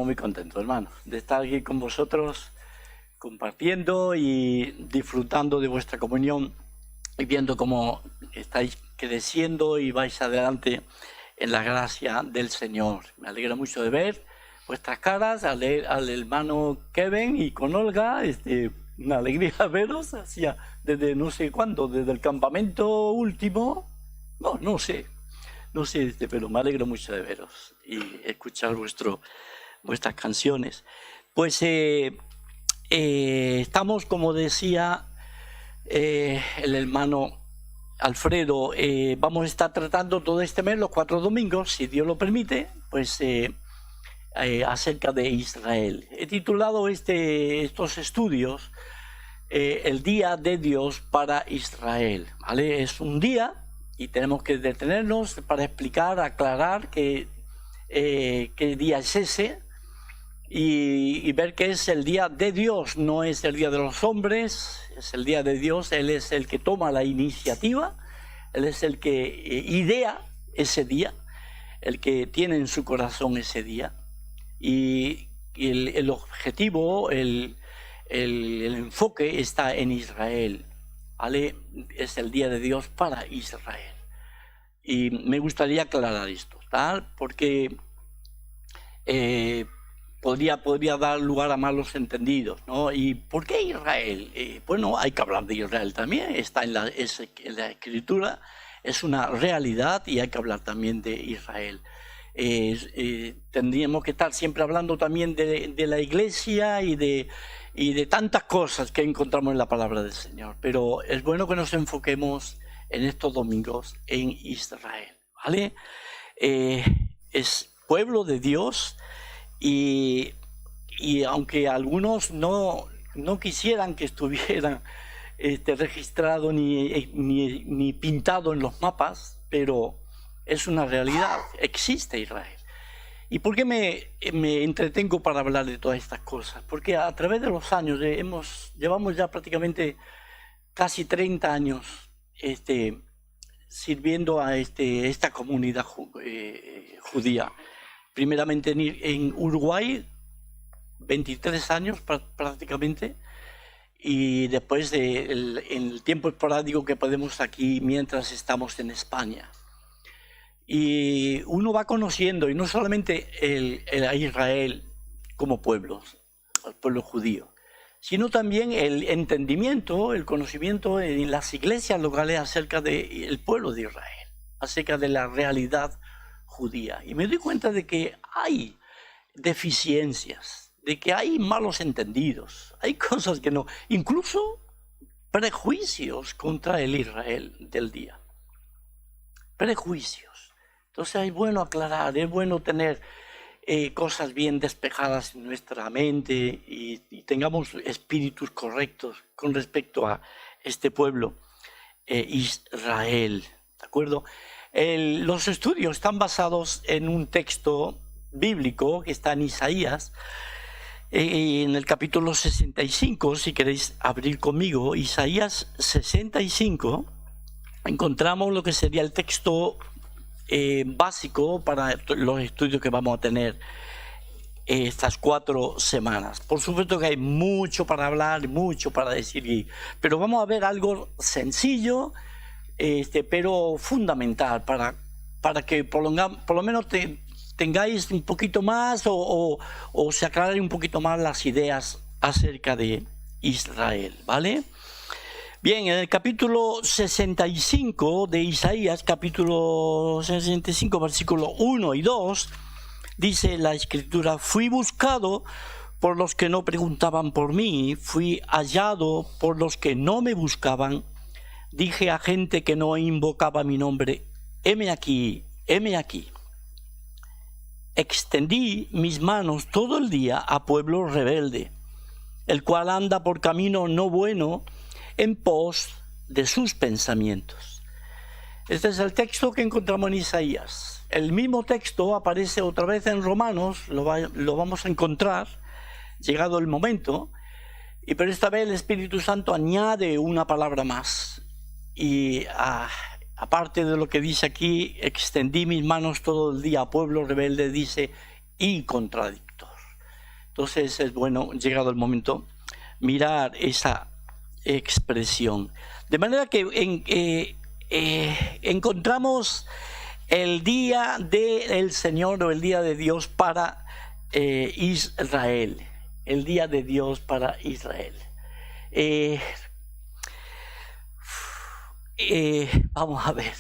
muy contento, hermano, de estar aquí con vosotros, compartiendo y disfrutando de vuestra comunión y viendo cómo estáis creciendo y vais adelante en la gracia del Señor. Me alegra mucho de ver vuestras caras, al hermano Kevin y con Olga, una alegría veros, hacía desde no sé cuándo, desde el campamento último, no sé, pero me alegro mucho de veros y escuchar vuestras canciones. Pues estamos, como decía el hermano Alfredo, vamos a estar tratando todo este mes, los 4 domingos, si Dios lo permite, pues acerca de Israel. He titulado estos estudios el Día de Dios para Israel, ¿vale? Es un día y tenemos que detenernos para explicar, aclarar qué día es ese y ver que es el día de Dios, no es el día de los hombres, es el día de Dios. Él es el que toma la iniciativa, Él es el que idea ese día, el que tiene en su corazón ese día. Y el objetivo, el enfoque está en Israel, ¿vale? Es el día de Dios para Israel. Y me gustaría aclarar esto, ¿tal? Porque podría dar lugar a malos entendidos, ¿no? ¿Y por qué Israel? Bueno, hay que hablar de Israel también, está en la Escritura, es una realidad y hay que hablar también de Israel. Tendríamos que estar siempre hablando también de la iglesia y de tantas cosas que encontramos en la palabra del Señor, pero es bueno que nos enfoquemos en estos domingos en Israel, ¿vale? Es pueblo de Dios y aunque algunos no quisieran que estuvieran registrado ni pintado en los mapas, pero es una realidad, existe Israel. ¿Y por qué me entretengo para hablar de todas estas cosas? Porque a través de los años llevamos ya prácticamente casi 30 años sirviendo a esta comunidad judía. Primeramente en Uruguay, 23 años prácticamente, y después en el tiempo esporádico que podemos aquí mientras estamos en España. Y uno va conociendo, y no solamente a Israel como pueblo, al pueblo judío, sino también el entendimiento, el conocimiento en las iglesias locales acerca del pueblo de Israel, acerca de la realidad judía. Y me doy cuenta de que hay deficiencias, de que hay malos entendidos, hay cosas que no, incluso prejuicios contra el Israel del día. Prejuicios. Entonces es bueno aclarar, es bueno tener cosas bien despejadas en nuestra mente y tengamos espíritus correctos con respecto a este pueblo, Israel, ¿de acuerdo? Los estudios están basados en un texto bíblico que está en Isaías, en el capítulo 65, si queréis abrir conmigo, Isaías 65, encontramos lo que sería el texto básico para los estudios que vamos a tener estas 4 semanas. Por supuesto que hay mucho para hablar, mucho para decir, pero vamos a ver algo sencillo, pero fundamental para que por lo menos tengáis un poquito más o se aclaren un poquito más las ideas acerca de Israel, ¿vale? Bien, en el capítulo 65 de Isaías, capítulo 65, versículo 1 y 2, dice la Escritura: fui buscado por los que no preguntaban por mí, fui hallado por los que no me buscaban. Dije a gente que no invocaba mi nombre: heme aquí, heme aquí. Extendí mis manos todo el día a pueblo rebelde, el cual anda por camino no bueno, en pos de sus pensamientos. Este es el texto que encontramos en Isaías. El mismo texto aparece otra vez en Romanos, lo vamos a encontrar, llegado el momento, pero esta vez el Espíritu Santo añade una palabra más. Y aparte de lo que dice aquí, extendí mis manos todo el día a pueblo rebelde, dice, y contradictor. Entonces es bueno, llegado el momento, mirar esa expresión. De manera que encontramos el día del Señor o el día de Dios para Israel. El día de Dios para Israel. Vamos a ver.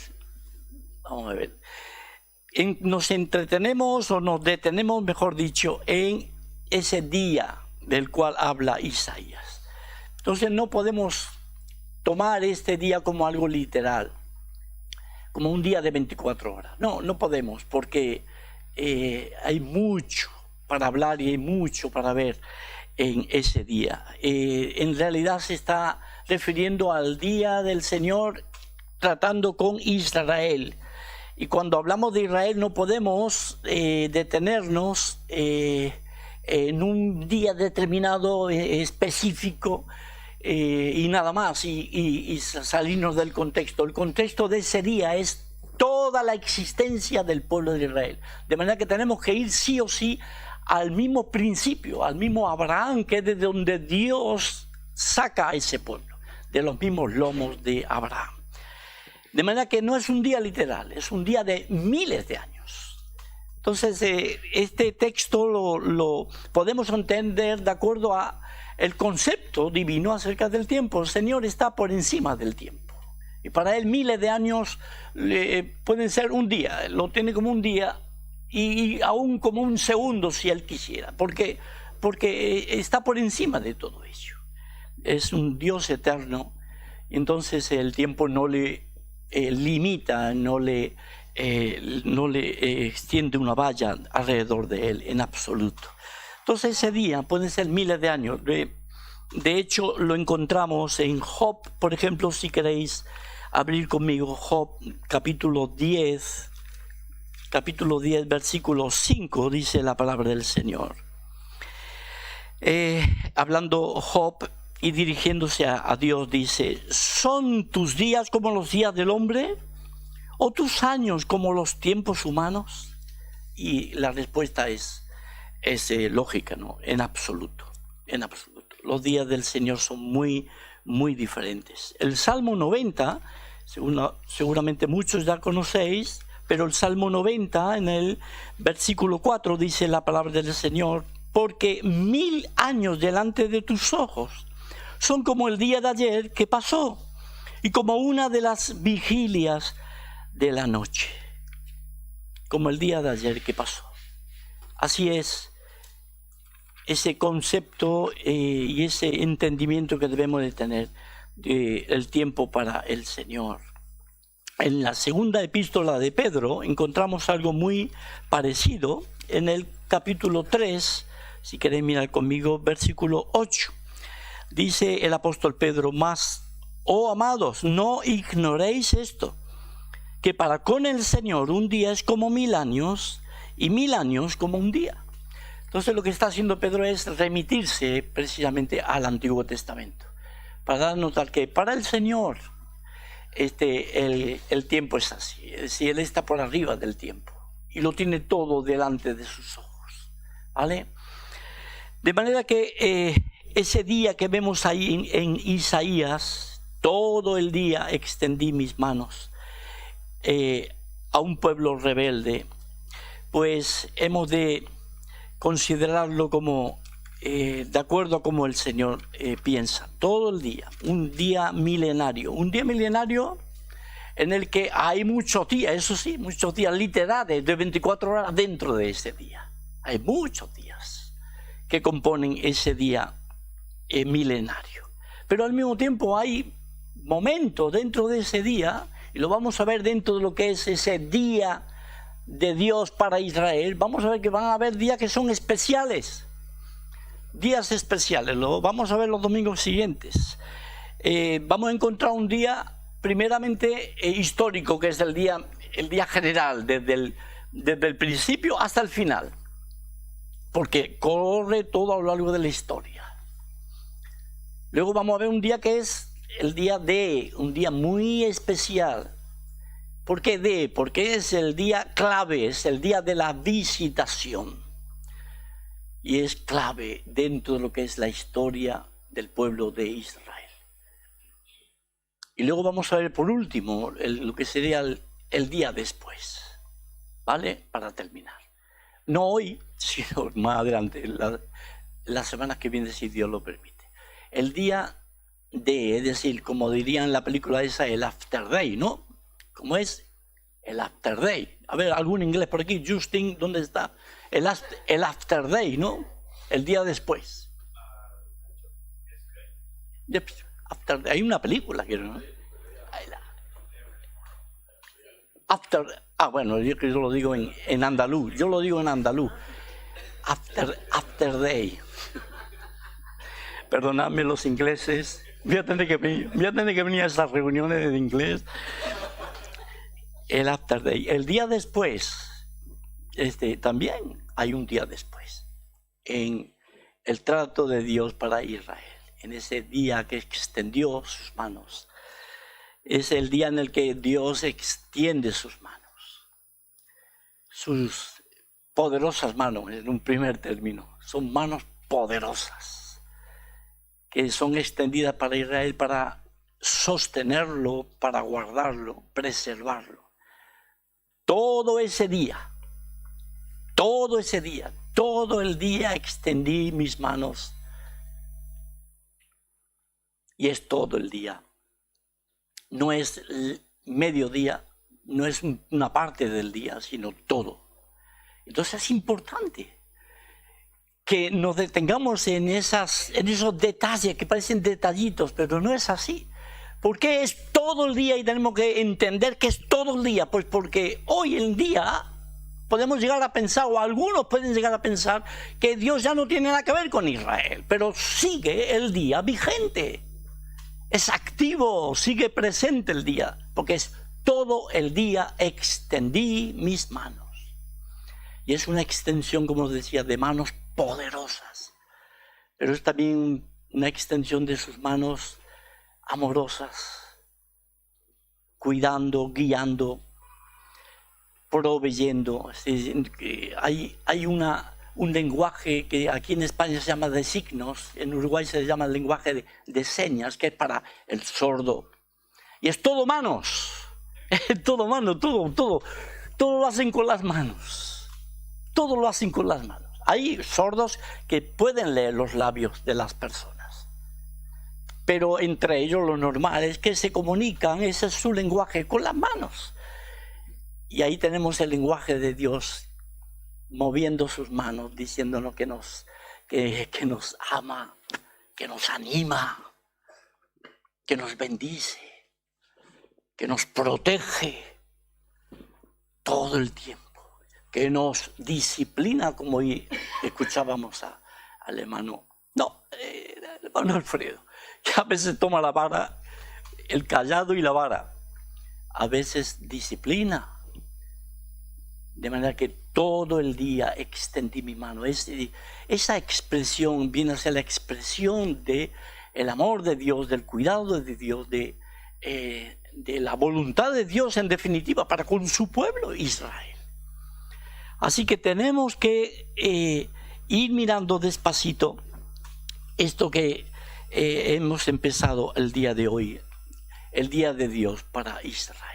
Nos entretenemos o nos detenemos, mejor dicho, en ese día del cual habla Isaías. Entonces no podemos tomar este día como algo literal, como un día de 24 horas. No podemos, porque hay mucho para hablar y hay mucho para ver en ese día. En realidad se está refiriendo al día del Señor tratando con Israel. Y cuando hablamos de Israel no podemos detenernos en un día determinado, específico, y nada más, y salirnos del contexto. El contexto de ese día es toda la existencia del pueblo de Israel. De manera que tenemos que ir sí o sí al mismo principio, al mismo Abraham, que es de donde Dios saca a ese pueblo, de los mismos lomos de Abraham. De manera que no es un día literal, es un día de miles de años. Entonces, este texto lo podemos entender de acuerdo a el concepto divino acerca del tiempo. El Señor está por encima del tiempo. Y para Él miles de años pueden ser un día. Lo tiene como un día y aún como un segundo si Él quisiera. Porque está por encima de todo ello. Es un Dios eterno. Entonces el tiempo no le limita, no le extiende una valla alrededor de Él en absoluto. Entonces ese día pueden ser miles de años. De hecho, lo encontramos en Job, por ejemplo, si queréis abrir conmigo Job, capítulo 10, versículo 5, dice la palabra del Señor. Hablando Job y dirigiéndose a Dios, dice: ¿son tus días como los días del hombre? ¿O tus años como los tiempos humanos? Y la respuesta es lógica, ¿no? En absoluto. Los días del Señor son muy, muy diferentes. El Salmo 90, seguramente muchos ya conocéis, pero el Salmo 90, en el versículo 4, dice la palabra del Señor: porque 1000 años delante de tus ojos son como el día de ayer que pasó, y como una de las vigilias de la noche. Como el día de ayer que pasó. Así es ese concepto y ese entendimiento que debemos de tener del tiempo para el Señor. En la segunda epístola de Pedro encontramos algo muy parecido en el capítulo 3, si queréis mirar conmigo, versículo 8. Dice el apóstol Pedro: mas, oh amados, no ignoréis esto, que para con el Señor un día es como 1000 años y 1000 años como un día. Entonces lo que está haciendo Pedro es remitirse precisamente al Antiguo Testamento, para dar a notar que para el Señor el tiempo es así. Es decir, Él está por arriba del tiempo y lo tiene todo delante de sus ojos, ¿vale? De manera que ese día que vemos ahí en Isaías, todo el día extendí mis manos a un pueblo rebelde, pues hemos de considerarlo como de acuerdo a como el Señor piensa. Todo el día, un día milenario en el que hay muchos días, eso sí, muchos días literales de 24 horas dentro de ese día. Hay muchos días que componen ese día milenario. Pero al mismo tiempo hay momentos dentro de ese día, y lo vamos a ver dentro de lo que es ese día de Dios para Israel. Vamos a ver que van a haber días que son especiales, días especiales. Lo vamos a ver los domingos siguientes. Vamos a encontrar un día primeramente histórico, que es el día general, desde el principio hasta el final, porque corre todo a lo largo de la historia. Luego vamos a ver un día que es un día muy especial. ¿Por qué Porque es el día clave, es el día de la visitación. y es clave dentro de lo que es la historia del pueblo de Israel. Y luego vamos a ver por último lo que sería el día después, ¿vale? Para terminar. No hoy, sino más adelante, la semana que viene, si Dios lo permite. El día de, es decir, como dirían en la película esa, el after day, ¿no? ¿Cómo es? El after day. A ver, algún inglés por aquí. Justin, ¿dónde está? El after day, ¿no? El día después. Hay una película, quiero, ¿no? Bueno, yo lo digo en andaluz. Yo lo digo en andaluz. After day. Perdonadme los ingleses. Voy a tener que venir a esas reuniones de inglés. El after day. El día después. También hay un día después. En el trato de Dios para Israel. En ese día que extendió sus manos. Es el día en el que Dios extiende sus manos. Sus poderosas manos, en un primer término. Son manos poderosas. Que son extendidas para Israel para sostenerlo, para guardarlo, preservarlo. Todo ese día, todo el día extendí mis manos. Y es todo el día. No es mediodía, no es una parte del día, sino todo. Entonces es importante que nos detengamos en esos detalles que parecen detallitos, pero no es así. ¿Por qué es todo el día y tenemos que entender que es todo el día? Pues porque hoy en día podemos llegar a pensar, o algunos pueden llegar a pensar, que Dios ya no tiene nada que ver con Israel, pero sigue el día vigente. Es activo, sigue presente el día, porque es todo el día extendí mis manos. Y es una extensión, como os decía, de manos poderosas. Pero es también una extensión de sus manos amorosas, cuidando, guiando, proveyendo. Hay un lenguaje que aquí en España se llama de signos, en Uruguay se llama el lenguaje de señas, que es para el sordo. Y es todo manos, todo mano, todo lo hacen con las manos. Todo lo hacen con las manos. Hay sordos que pueden leer los labios de las personas. Pero entre ellos lo normal es que se comunican, ese es su lenguaje, con las manos. Y ahí tenemos el lenguaje de Dios moviendo sus manos, diciéndonos que nos ama, que nos anima, que nos bendice, que nos protege todo el tiempo, que nos disciplina, como escuchábamos al hermano, el hermano Alfredo, que a veces toma la vara, el callado y la vara, a veces disciplina. De manera que todo el día extendí mi mano. Esa expresión viene a ser la expresión del amor de Dios, del cuidado de Dios, de la voluntad de Dios en definitiva para con su pueblo Israel. Así que tenemos que ir mirando despacito esto que hemos empezado el día de hoy, el día de Dios para Israel.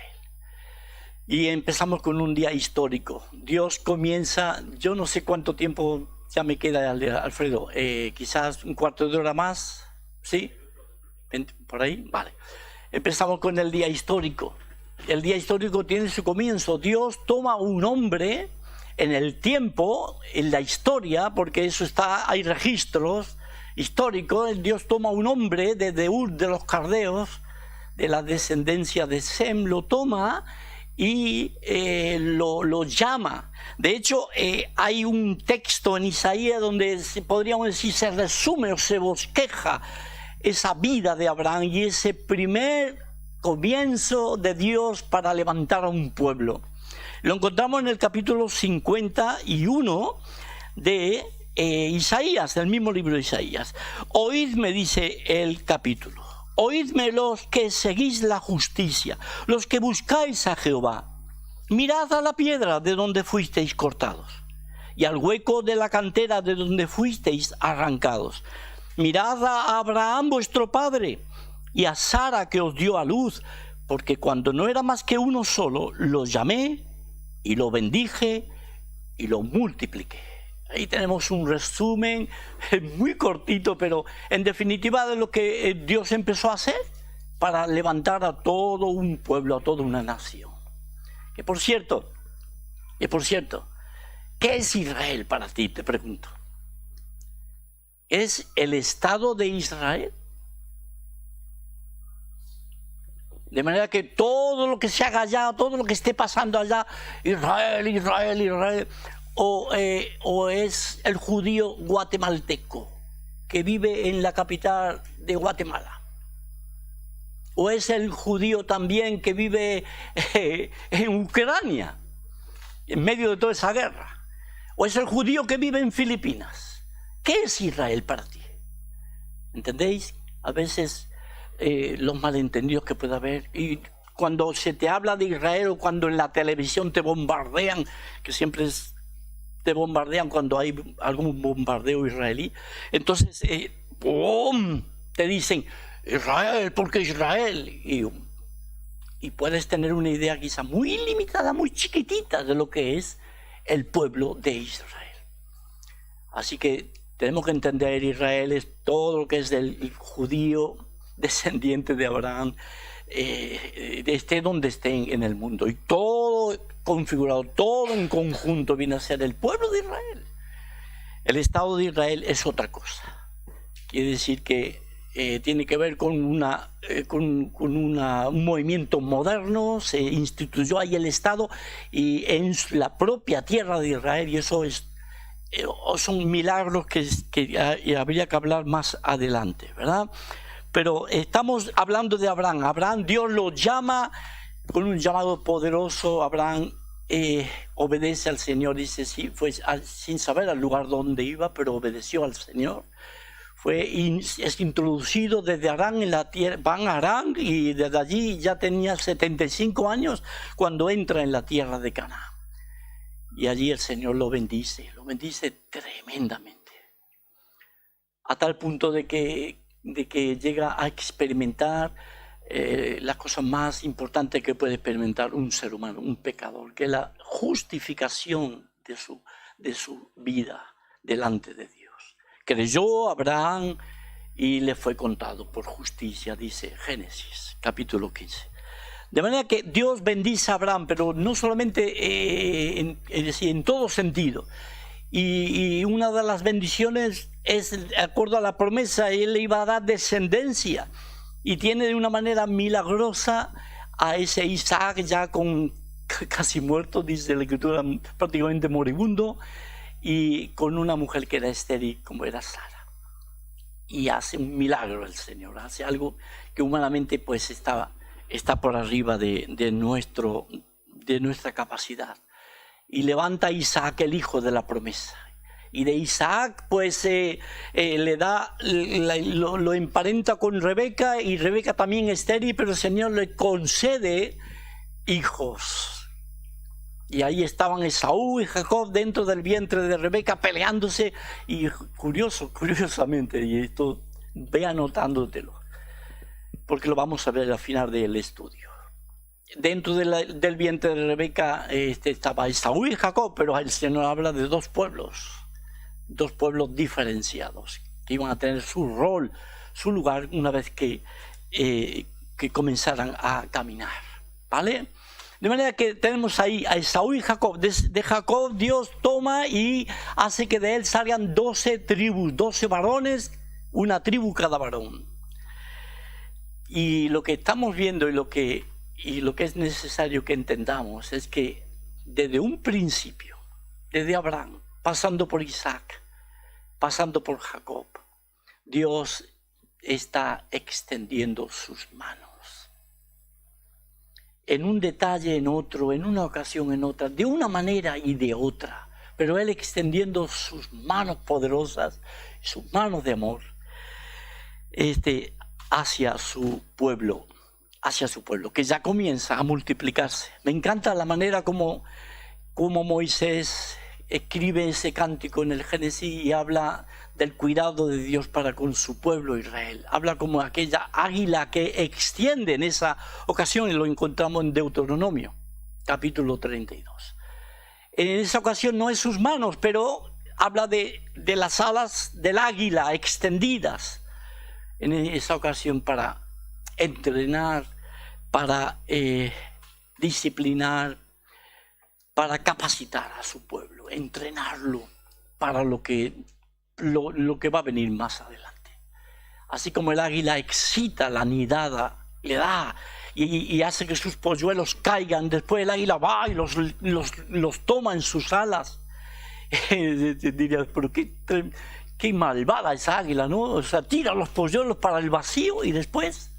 Y empezamos con un día histórico. Dios comienza, yo no sé cuánto tiempo ya me queda, Alfredo, quizás un cuarto de hora más, ¿sí? ¿Por ahí? Vale. Empezamos con el día histórico. El día histórico tiene su comienzo. Dios toma un hombre en el tiempo, en la historia, porque eso hay registros históricos. Dios toma un hombre de Ur de los Caldeos, de la descendencia de Sem, lo toma y lo llama. De hecho, hay un texto en Isaías donde podríamos decir se resume o se bosqueja esa vida de Abraham y ese primer comienzo de Dios para levantar a un pueblo. Lo encontramos en el capítulo 51 de Isaías, el mismo libro de Isaías. Oídme, dice el capítulo. Oídme los que seguís la justicia, los que buscáis a Jehová. Mirad a la piedra de donde fuisteis cortados. y al hueco de la cantera de donde fuisteis arrancados. Mirad a Abraham vuestro padre y a Sara que os dio a luz, porque cuando no era más que uno solo, lo llamé y lo bendije y lo multipliqué. Ahí tenemos un resumen muy cortito, pero en definitiva de lo que Dios empezó a hacer para levantar a todo un pueblo, a toda una nación. Que por cierto, ¿qué es Israel para ti? Te pregunto. ¿Es el Estado de Israel? De manera que todo lo que se haga allá, todo lo que esté pasando allá, Israel, Israel, Israel, o es el judío guatemalteco que vive en la capital de Guatemala, o es el judío también que vive en Ucrania, en medio de toda esa guerra, o es el judío que vive en Filipinas. ¿Qué es Israel para ti? ¿Entendéis? A veces los malentendidos que puede haber, y cuando se te habla de Israel o cuando en la televisión te bombardean, que siempre te bombardean cuando hay algún bombardeo israelí, entonces ¡pum!, te dicen Israel, porque Israel, y puedes tener una idea quizá muy limitada, muy chiquitita de lo que es el pueblo de Israel. Así que tenemos que entender, Israel es todo lo que es del judío descendiente de Abraham, esté donde estén en el mundo, y todo configurado, todo en conjunto viene a ser el pueblo de Israel. El Estado de Israel es otra cosa. Quiere decir que tiene que ver con un movimiento moderno. Se instituyó ahí el Estado y en la propia tierra de Israel, y eso son milagros que habría que hablar más adelante, ¿verdad? Pero estamos hablando de Abraham. Abraham, Dios lo llama con un llamado poderoso. Abraham obedece al Señor, dice, sí, fue sin saber al lugar donde iba, pero obedeció al Señor. Es introducido desde Harán en la tierra, van a Harán, y desde allí ya tenía 75 años cuando entra en la tierra de Canaán. Y allí el Señor lo bendice tremendamente, a tal punto de que llega a experimentar las cosas más importantes que puede experimentar un ser humano, un pecador, que es la justificación de su vida delante de Dios. Creyó Abraham y le fue contado por justicia, dice Génesis capítulo 15. De manera que Dios bendice a Abraham, pero no solamente en todo sentido. Y una de las bendiciones es, de acuerdo a la promesa, él le iba a dar descendencia. Y tiene de una manera milagrosa a ese Isaac ya casi muerto, dice la Escritura, prácticamente moribundo, y con una mujer que era estéril como era Sara. Y hace un milagro el Señor, hace algo que humanamente pues está por arriba de nuestra capacidad. Y levanta a Isaac, el hijo de la promesa. Y de Isaac pues le da, lo emparenta con Rebeca, y Rebeca también es estéril, pero el Señor le concede hijos. Y ahí estaban Esaú y Jacob dentro del vientre de Rebeca peleándose, y curiosamente, y esto ve anotándotelo, porque lo vamos a ver al final del estudio. Dentro del vientre de Rebeca estaba Esaú y Jacob, pero el Señor habla de dos pueblos diferenciados, que iban a tener su rol, su lugar una vez que comenzaran a caminar, ¿vale? De manera que tenemos ahí a Esaú y Jacob. De Jacob Dios toma y hace que de él salgan 12 tribus, 12 varones, una tribu cada varón. Y lo que estamos viendo y lo que es necesario que entendamos es que desde un principio, desde Abraham, pasando por Isaac, pasando por Jacob, Dios está extendiendo sus manos. En un detalle, en otro, en una ocasión, en otra, de una manera y de otra, pero Él extendiendo sus manos poderosas, sus manos de amor, hacia su pueblo, que ya comienza a multiplicarse. Me encanta la manera como Moisés escribe ese cántico en el Génesis y habla del cuidado de Dios para con su pueblo Israel. Habla como aquella águila que extiende en esa ocasión, y lo encontramos en Deuteronomio, capítulo 32. En esa ocasión no es sus manos, pero habla de las alas del águila extendidas en esa ocasión para entrenar, para disciplinar, para capacitar a su pueblo, entrenarlo para lo que va a venir más adelante. Así como el águila excita la nidada, le da y hace que sus polluelos caigan, después el águila va y los toma en sus alas. Dirías, pero qué malvada esa águila, ¿no? O sea, tira los polluelos para el vacío y después,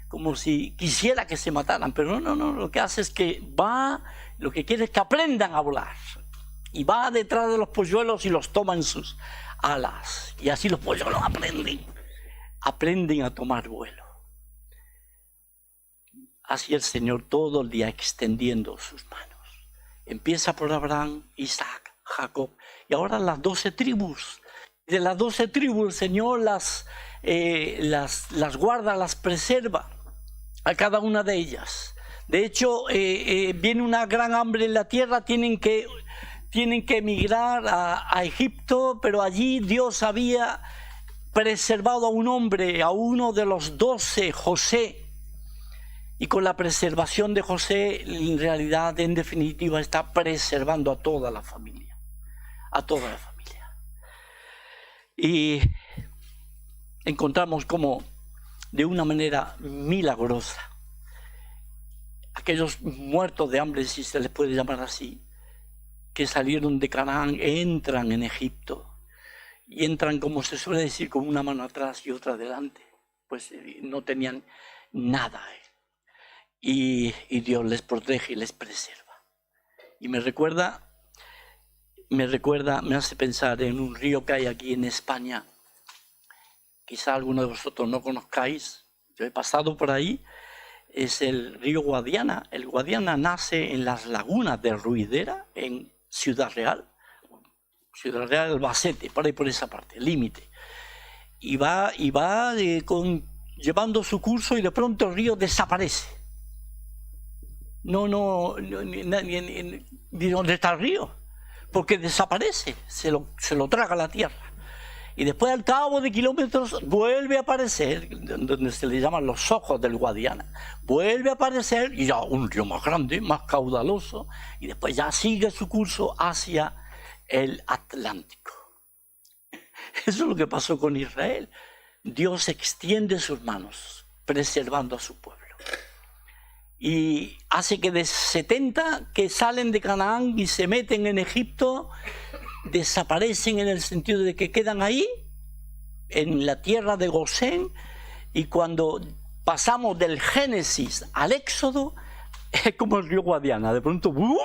como si quisiera que se mataran. Pero no, lo que hace es que va, lo que quiere es que aprendan a volar. Y va detrás de los polluelos y los toma en sus alas. Y así los polluelos aprenden a tomar vuelo. Así el Señor todo el día extendiendo sus manos. Empieza por Abraham, Isaac, Jacob, y ahora las 12 tribus. De las 12 tribus el Señor las guarda, las preserva a cada una de ellas. De hecho, viene una gran hambre en la tierra, tienen que emigrar a Egipto, pero allí Dios había preservado a un hombre, a uno de los 12, José. Y con la preservación de José, en realidad, en definitiva, está preservando a toda la familia. A toda la familia. Y encontramos como, de una manera milagrosa, aquellos muertos de hambre, si se les puede llamar así, que salieron de Canaán, entran en Egipto. Y entran, como se suele decir, con una mano atrás y otra adelante. Pues no tenían nada. Y Dios les protege y les preserva. Y me hace pensar en un río que hay aquí en España. Quizá alguno de vosotros no conozcáis, yo he pasado por ahí, es el río Guadiana. El Guadiana nace en las lagunas de Ruidera, en Ciudad Real, Albacete, por ahí por esa parte, límite. Y va llevando su curso y de pronto el río desaparece. ¿De dónde está el río? Porque desaparece, se lo traga la tierra. Y después, al cabo de kilómetros, vuelve a aparecer, donde se le llaman los ojos del Guadiana. Vuelve a aparecer, y ya un río más grande, más caudaloso, y después ya sigue su curso hacia el Atlántico. Eso es lo que pasó con Israel. Dios extiende sus manos, preservando a su pueblo. Y hace que de 70 que salen de Canaán y se meten en Egipto, desaparecen en el sentido de que quedan ahí, en la tierra de Gosén, y cuando pasamos del Génesis al Éxodo, es como el río Guadiana, de pronto ¡boom!,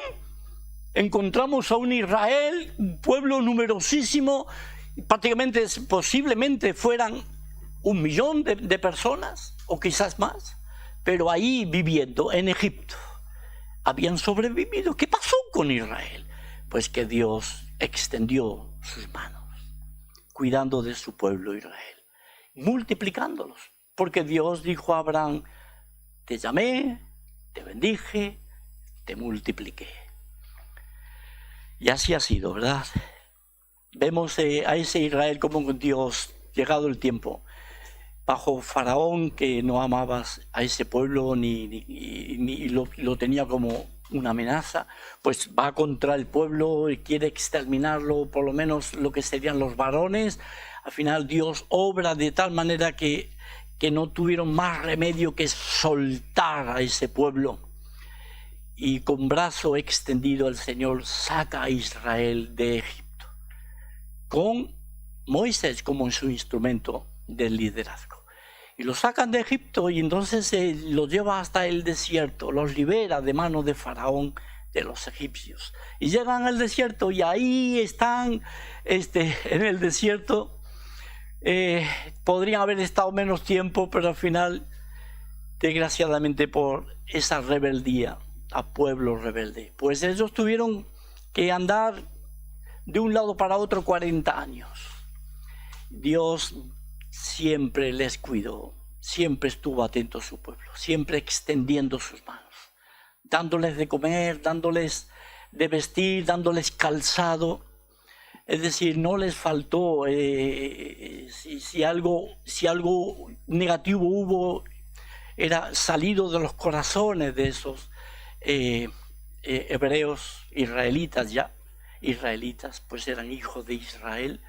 encontramos a un Israel, un pueblo numerosísimo, prácticamente, posiblemente fueran 1 millón de personas, o quizás más, pero ahí viviendo en Egipto, habían sobrevivido. ¿Qué pasó con Israel? Pues que Dios extendió sus manos, cuidando de su pueblo Israel, multiplicándolos, porque Dios dijo a Abraham: te llamé, te bendije, te multipliqué. Y así ha sido, ¿verdad? Vemos a ese Israel como con Dios, llegado el tiempo, bajo Faraón, que no amaba a ese pueblo ni lo tenía como una amenaza, pues va contra el pueblo y quiere exterminarlo, por lo menos lo que serían los varones. Al final Dios obra de tal manera que no tuvieron más remedio que soltar a ese pueblo. Y con brazo extendido el Señor saca a Israel de Egipto, con Moisés como su instrumento del liderazgo. Y los sacan de Egipto y entonces los lleva hasta el desierto, los libera de manos de Faraón, de los egipcios. Y llegan al desierto y ahí están en el desierto. Podrían haber estado menos tiempo, pero al final, desgraciadamente por esa rebeldía, a pueblo rebelde, pues ellos tuvieron que andar de un lado para otro 40 años. Dios siempre les cuidó, siempre estuvo atento a su pueblo, siempre extendiendo sus manos, dándoles de comer, dándoles de vestir, dándoles calzado. Es decir, no les faltó. Si algo negativo hubo, era salido de los corazones de esos hebreos, israelitas, pues eran hijos de Israel,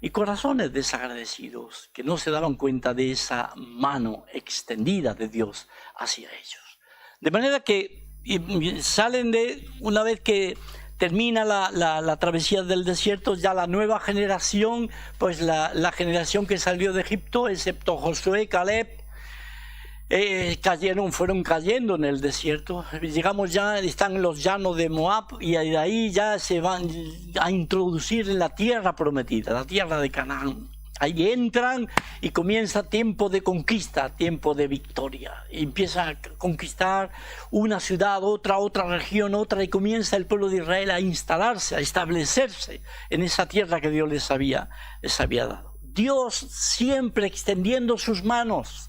y corazones desagradecidos que no se daban cuenta de esa mano extendida de Dios hacia ellos. De manera que salen una vez que termina la travesía del desierto, ya la nueva generación, pues la generación que salió de Egipto, excepto Josué, Caleb, fueron cayendo en el desierto. Llegamos ya, están en los llanos de Moab, y de ahí ya se van a introducir en la tierra prometida, la tierra de Canaán. Ahí entran y comienza tiempo de conquista, tiempo de victoria. Y empieza a conquistar una ciudad, otra región, otra, y comienza el pueblo de Israel a instalarse, a establecerse en esa tierra que Dios les había dado. Dios siempre extendiendo sus manos.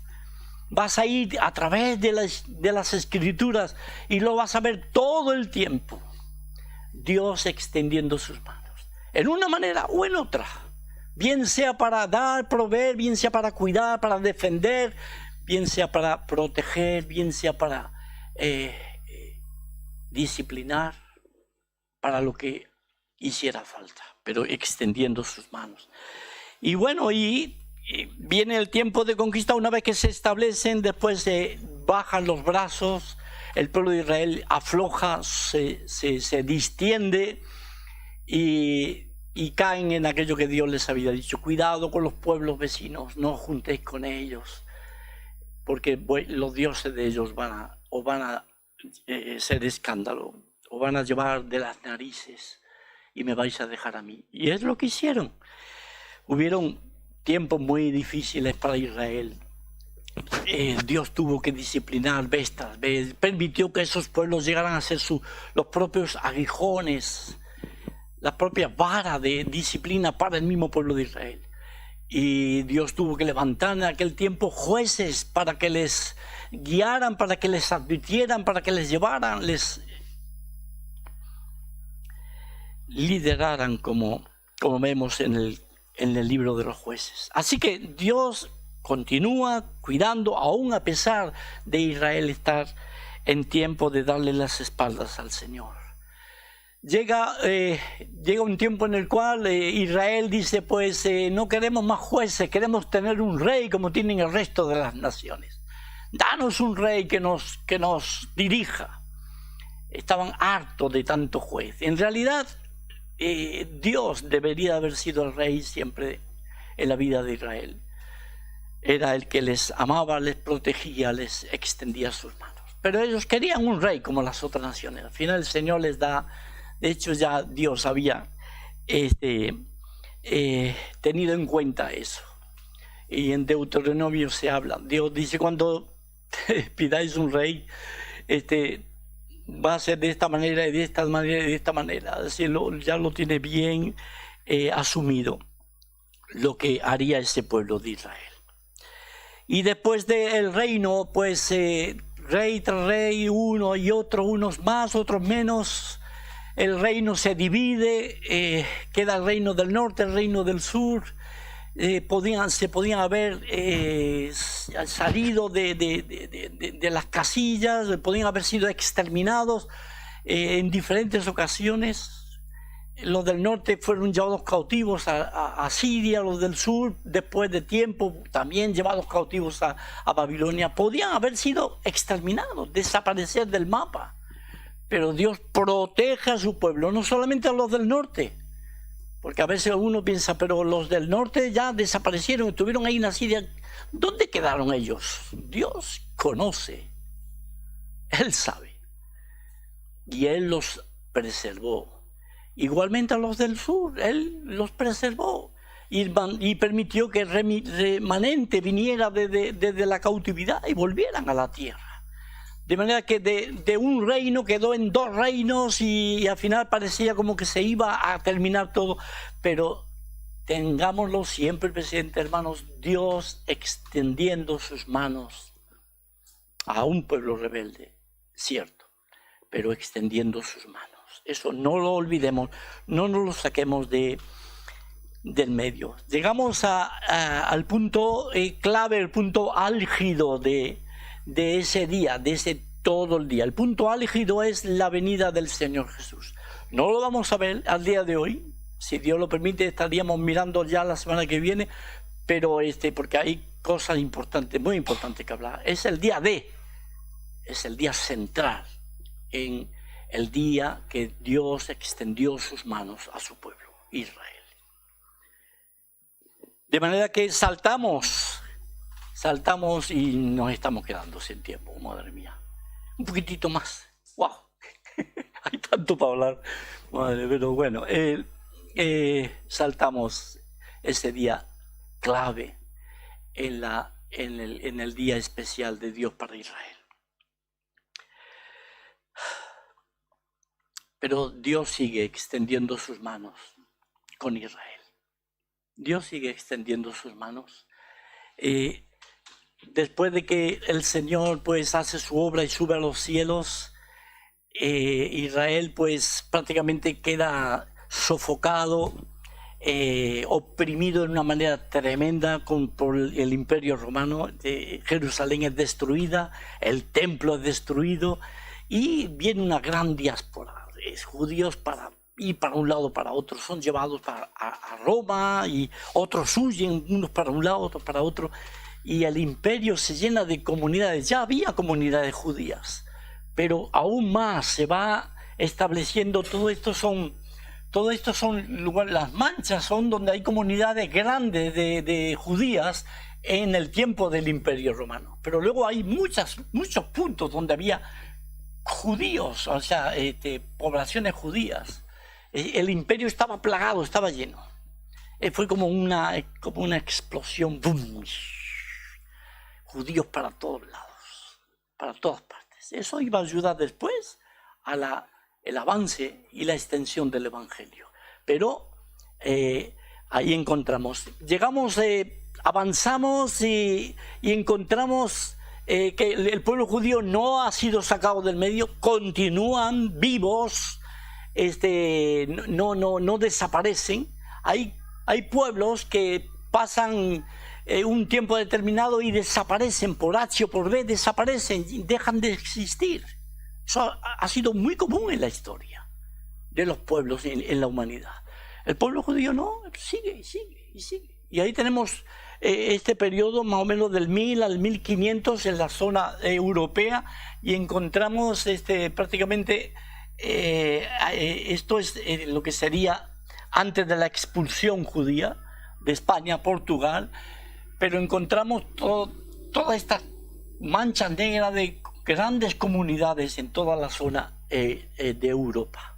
Vas a ir a través de las Escrituras y lo vas a ver todo el tiempo. Dios extendiendo sus manos, en una manera o en otra. Bien sea para dar, proveer, bien sea para cuidar, para defender, bien sea para proteger, bien sea para disciplinar, para lo que hiciera falta, pero extendiendo sus manos. Y bueno, y viene el tiempo de conquista. Una vez que se establecen, después se bajan los brazos, el pueblo de Israel afloja, se distiende y caen en aquello que Dios les había dicho: cuidado con los pueblos vecinos, no os juntéis con ellos, porque los dioses de ellos van a ser escándalo, o van a llevar de las narices y me vais a dejar a mí. Y es lo que hicieron. Hubieron tiempos muy difíciles para Israel. Dios tuvo que disciplinar vez tras vez, permitió que esos pueblos llegaran a ser los propios aguijones, la propia vara de disciplina para el mismo pueblo de Israel. Y Dios tuvo que levantar en aquel tiempo jueces para que les guiaran, para que les advirtieran, para que les llevaran, les lideraran, como vemos en el libro de los jueces. Así que Dios continúa cuidando, aún a pesar de Israel estar en tiempo de darle las espaldas al Señor. Llega un tiempo en el cual Israel dice: pues no queremos más jueces, queremos tener un rey como tienen el resto de las naciones. Danos un rey que nos dirija. Estaban hartos de tanto juez. En realidad, Dios debería haber sido el rey siempre en la vida de Israel. Era el que les amaba, les protegía, les extendía sus manos. Pero ellos querían un rey como las otras naciones. Al final el Señor les da. De hecho, ya Dios había tenido en cuenta eso. Y en Deuteronomio se habla. Dios dice: cuando pidáis un rey, va a ser de esta manera y de esta manera y de esta manera. Así ya lo tiene bien asumido lo que haría ese pueblo de Israel. Y después del reino, pues rey tras rey, uno y otro, unos más, otros menos. El reino se divide, queda el reino del norte, el reino del sur. Se podían haber salido de las casillas, podían haber sido exterminados en diferentes ocasiones. Los del norte fueron llevados cautivos a Siria, los del sur, después de tiempo, también llevados cautivos a Babilonia. Podían haber sido exterminados, desaparecer del mapa. Pero Dios protege a su pueblo, no solamente a los del norte, porque a veces uno piensa: pero los del norte ya desaparecieron, estuvieron ahí en Siria. ¿Dónde quedaron ellos? Dios conoce, Él sabe, y Él los preservó. Igualmente a los del sur, Él los preservó y permitió que el remanente viniera desde la cautividad y volvieran a la tierra. De manera que de un reino quedó en 2 reinos y al final parecía como que se iba a terminar todo. Pero tengámoslo siempre presente, hermanos, Dios extendiendo sus manos a un pueblo rebelde, cierto, pero extendiendo sus manos. Eso no lo olvidemos, no nos lo saquemos del medio. Llegamos al punto clave, el punto álgido de ese día, de ese todo el día. El punto álgido es la venida del Señor Jesús. No lo vamos a ver al día de hoy. Si Dios lo permite, estaríamos mirando ya la semana que viene, pero porque hay cosas importantes, muy importantes que hablar. Es el día central en el día que Dios extendió sus manos a su pueblo, Israel. De manera que saltamos y nos estamos quedando sin tiempo, madre mía. Un poquitito más. ¡Wow! Hay tanto para hablar, madre, pero bueno, saltamos ese día clave en el día especial de Dios para Israel. Pero Dios sigue extendiendo sus manos con Israel. Dios sigue extendiendo sus manos. Después de que el Señor pues hace su obra y sube a los cielos, Israel pues prácticamente queda sofocado, oprimido de una manera tremenda por el Imperio Romano. Jerusalén es destruida, el templo es destruido y viene una gran diáspora. Judíos para ir para un lado para otro, son llevados a Roma y otros huyen, unos para un lado, otros para otro, y el imperio se llena de comunidades. Ya había comunidades judías, pero aún más se va estableciendo. Todo esto son lugares, las manchas son donde hay comunidades grandes de judías en el tiempo del Imperio Romano, pero luego hay muchos puntos donde había judíos, o sea, poblaciones judías. El imperio estaba plagado, estaba lleno. Fue como una explosión, ¡boom! Judíos para todos lados, para todas partes. Eso iba a ayudar después a el avance y la extensión del Evangelio. Pero ahí encontramos, avanzamos y encontramos que el pueblo judío no ha sido sacado del medio, continúan vivos, no desaparecen. Hay pueblos que pasan un tiempo determinado y desaparecen por H o por B, desaparecen, dejan de existir. Eso ha sido muy común en la historia de los pueblos en la humanidad. El pueblo judío no, sigue. Y ahí tenemos este periodo más o menos del 1000 al 1500 en la zona europea, y encontramos prácticamente esto es lo que sería antes de la expulsión judía de España a Portugal, pero encontramos toda esta mancha negra de grandes comunidades en toda la zona de Europa.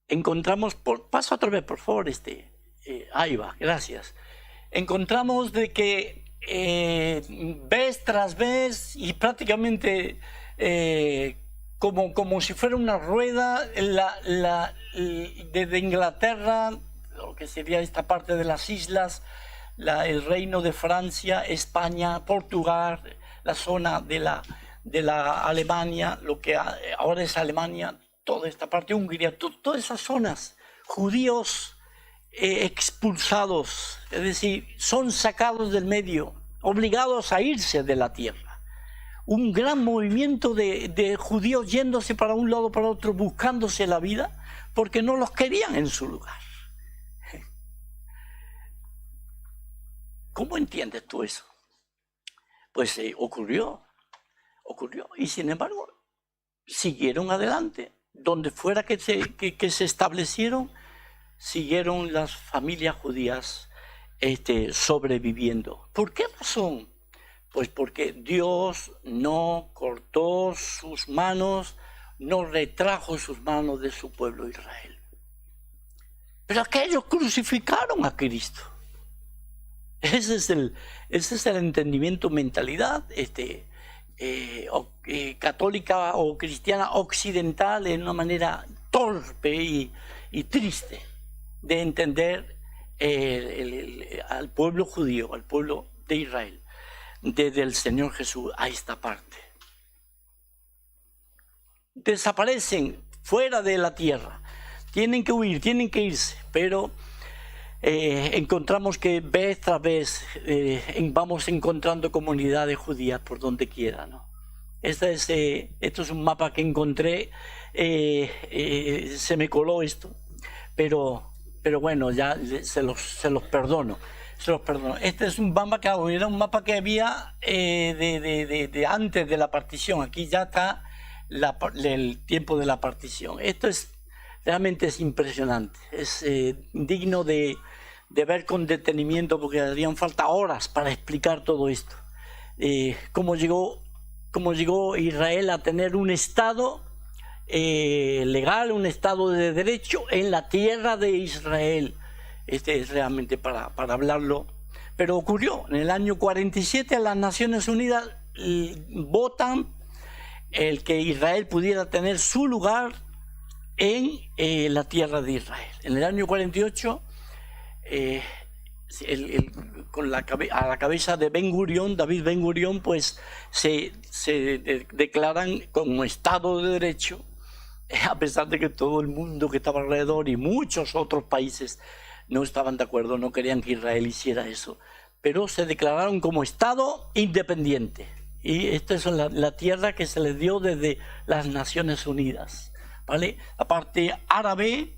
Encontramos, pasa otra vez por favor, ahí va, gracias. Encontramos de que vez tras vez y prácticamente como si fuera una rueda, desde Inglaterra, lo que sería esta parte de las islas, el reino de Francia, España, Portugal, la zona de la Alemania, lo que ahora es Alemania, toda esta parte, Hungría, todas esas zonas, judíos expulsados, es decir, son sacados del medio, obligados a irse de la tierra. Un gran movimiento de judíos yéndose para un lado para otro, buscándose la vida, porque no los querían en su lugar. ¿Cómo entiendes tú eso? Pues ocurrió, y sin embargo siguieron adelante. Donde fuera que se establecieron, siguieron las familias judías sobreviviendo. ¿Por qué razón? Pues porque Dios no cortó sus manos, no retrajo sus manos de su pueblo Israel. Pero aquellos crucificaron a Cristo. Ese es el entendimiento, mentalidad católica o cristiana occidental en una manera torpe y triste de entender al pueblo judío, al pueblo de Israel, desde el Señor Jesús a esta parte. Desaparecen fuera de la tierra, tienen que huir, tienen que irse, pero encontramos que vez tras vez vamos encontrando comunidades judías por donde quiera, ¿no? Esto es un mapa que encontré, se me coló esto, pero bueno, ya se los perdono. Este es un mapa que era un mapa que había de antes de la partición. Aquí ya está el tiempo de la partición. Esto realmente es impresionante, es digno de ver con detenimiento, porque harían falta horas para explicar todo esto. Cómo llegó Israel a tener un Estado legal, un Estado de derecho en la tierra de Israel. Este es realmente para hablarlo. Pero ocurrió, en el año 47 las Naciones Unidas votan el que Israel pudiera tener su lugar en la tierra de Israel. En el año 48, a la cabeza de David Ben Gurión, pues se declaran como Estado de Derecho, a pesar de que todo el mundo que estaba alrededor y muchos otros países no estaban de acuerdo, no querían que Israel hiciera eso, pero se declararon como Estado independiente. Y esta es la tierra que se les dio desde las Naciones Unidas, ¿vale? La parte árabe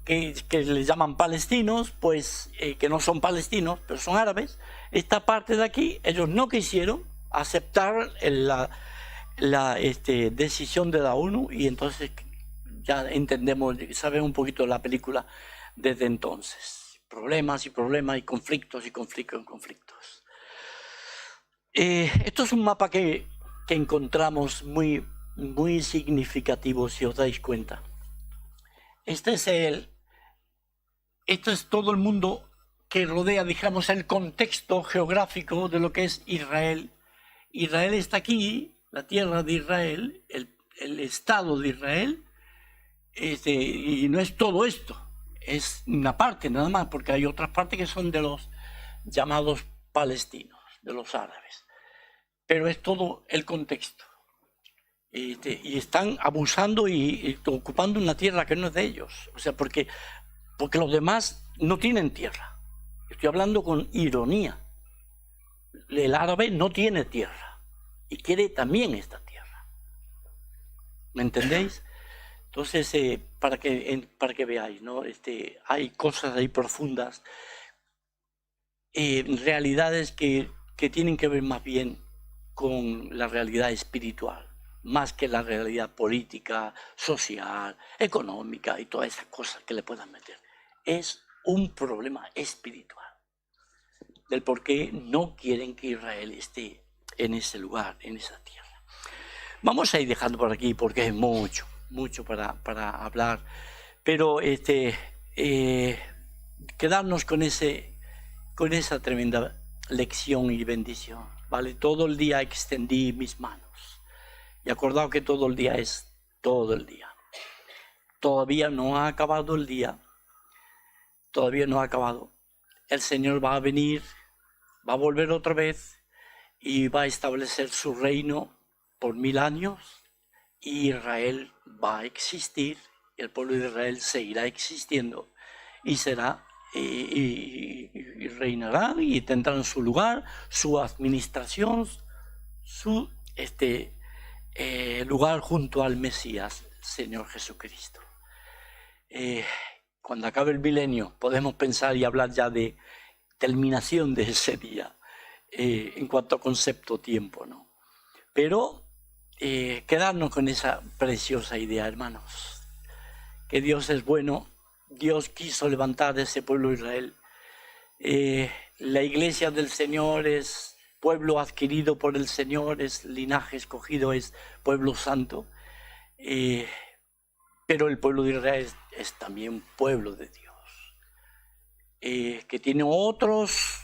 que les llaman palestinos, pues que no son palestinos, pero son árabes. Esta parte de aquí, ellos no quisieron aceptar la decisión de la ONU, y entonces ya entendemos, sabemos un poquito de la película desde entonces. Problemas y problemas y conflictos y conflictos. Esto es un mapa que encontramos muy significativo, si os dais cuenta. Esto es todo el mundo que rodea, digamos, el contexto geográfico de lo que es Israel. Israel está aquí, la tierra de Israel, el Estado de Israel, y no es todo esto, es una parte nada más, porque hay otras partes que son de los llamados palestinos, de los árabes. Pero es todo el contexto. Y están abusando y ocupando una tierra que no es de ellos. O sea, porque los demás no tienen tierra. Estoy hablando con ironía. El árabe no tiene tierra y quiere también esta tierra. ¿Me entendéis? Entonces, para que veáis, ¿no? Hay cosas ahí profundas, realidades que tienen que ver más bien con la realidad espiritual, más que la realidad política, social, económica y todas esas cosas que le puedan meter. Es un problema espiritual del por qué no quieren que Israel esté en ese lugar, en esa tierra. Vamos a ir dejando por aquí porque es mucho para hablar, pero quedarnos con esa tremenda lección y bendición, ¿vale? Todo el día extendí mis manos, y acordado que todo el día es todo el día. Todavía no ha acabado el día, todavía no ha acabado. El Señor va a venir, va a volver otra vez y va a establecer su reino por 1000 años, y Israel va a existir, y el pueblo de Israel seguirá existiendo y será y reinarán y tendrán su lugar, su administración, su lugar junto al Mesías, Señor Jesucristo. Cuando acabe el milenio podemos pensar y hablar ya de terminación de ese día, en cuanto a concepto tiempo, ¿no? Pero quedarnos con esa preciosa idea, hermanos, que Dios es bueno. Dios quiso levantar ese pueblo de Israel. La iglesia del Señor es pueblo adquirido por el Señor, es linaje escogido, es pueblo santo. Pero el pueblo de Israel es también pueblo de Dios, que tiene otros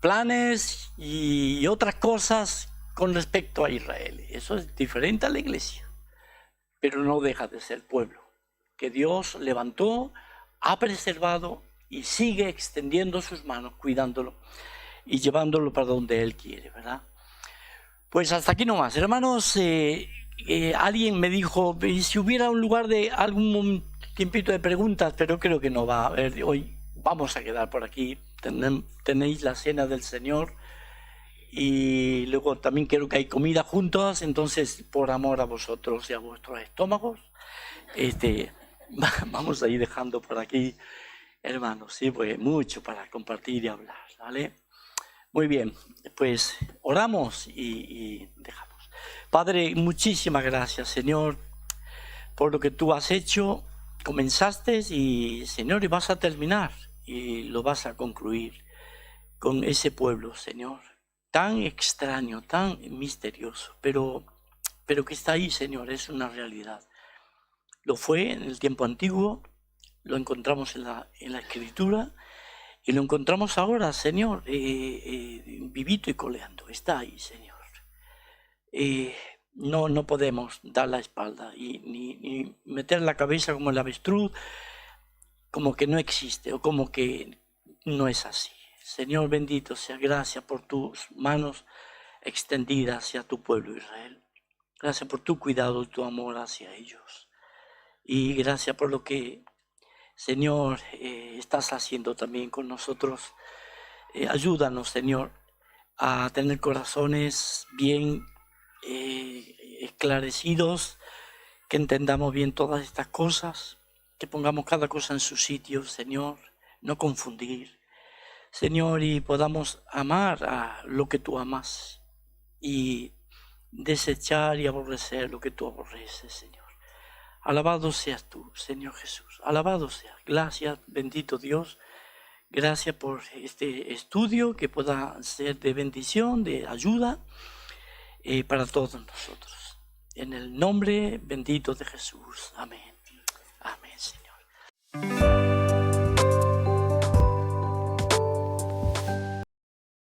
planes y otras cosas con respecto a Israel. Eso es diferente a la iglesia, pero no deja de ser pueblo que Dios levantó, ha preservado y sigue extendiendo sus manos, cuidándolo y llevándolo para donde Él quiere, ¿verdad? Pues hasta aquí nomás, hermanos. Alguien me dijo, si hubiera un lugar de algún tiempito de preguntas, pero creo que no va a haber. Hoy vamos a quedar por aquí. Tenéis la cena del Señor y luego también quiero que hay comida juntos, entonces por amor a vosotros y a vuestros estómagos, vamos a ir dejando por aquí, hermanos, sí, pues mucho para compartir y hablar, ¿vale? Muy bien, pues oramos y dejamos. Padre, muchísimas gracias, Señor, por lo que tú has hecho. Comenzaste y, Señor, y vas a terminar y lo vas a concluir con ese pueblo, Señor, tan extraño, tan misterioso, pero que está ahí, Señor, es una realidad. Lo fue en el tiempo antiguo, lo encontramos en la Escritura y lo encontramos ahora, Señor, vivito y coleando. Está ahí, Señor. No podemos dar la espalda ni meter la cabeza como el avestruz, como que no existe o como que no es así. Señor bendito sea, gracias por tus manos extendidas hacia tu pueblo Israel. Gracias por tu cuidado y tu amor hacia ellos. Y gracias por lo que, Señor, estás haciendo también con nosotros. Ayúdanos, Señor, a tener corazones bien esclarecidos, que entendamos bien todas estas cosas, que pongamos cada cosa en su sitio, Señor, no confundir, Señor, y podamos amar a lo que tú amas y desechar y aborrecer lo que tú aborreces, Señor. Alabado seas tú, Señor Jesús, alabado seas. Gracias, bendito Dios. Gracias por este estudio que pueda ser de bendición, de ayuda para todos nosotros. En el nombre bendito de Jesús. Amén.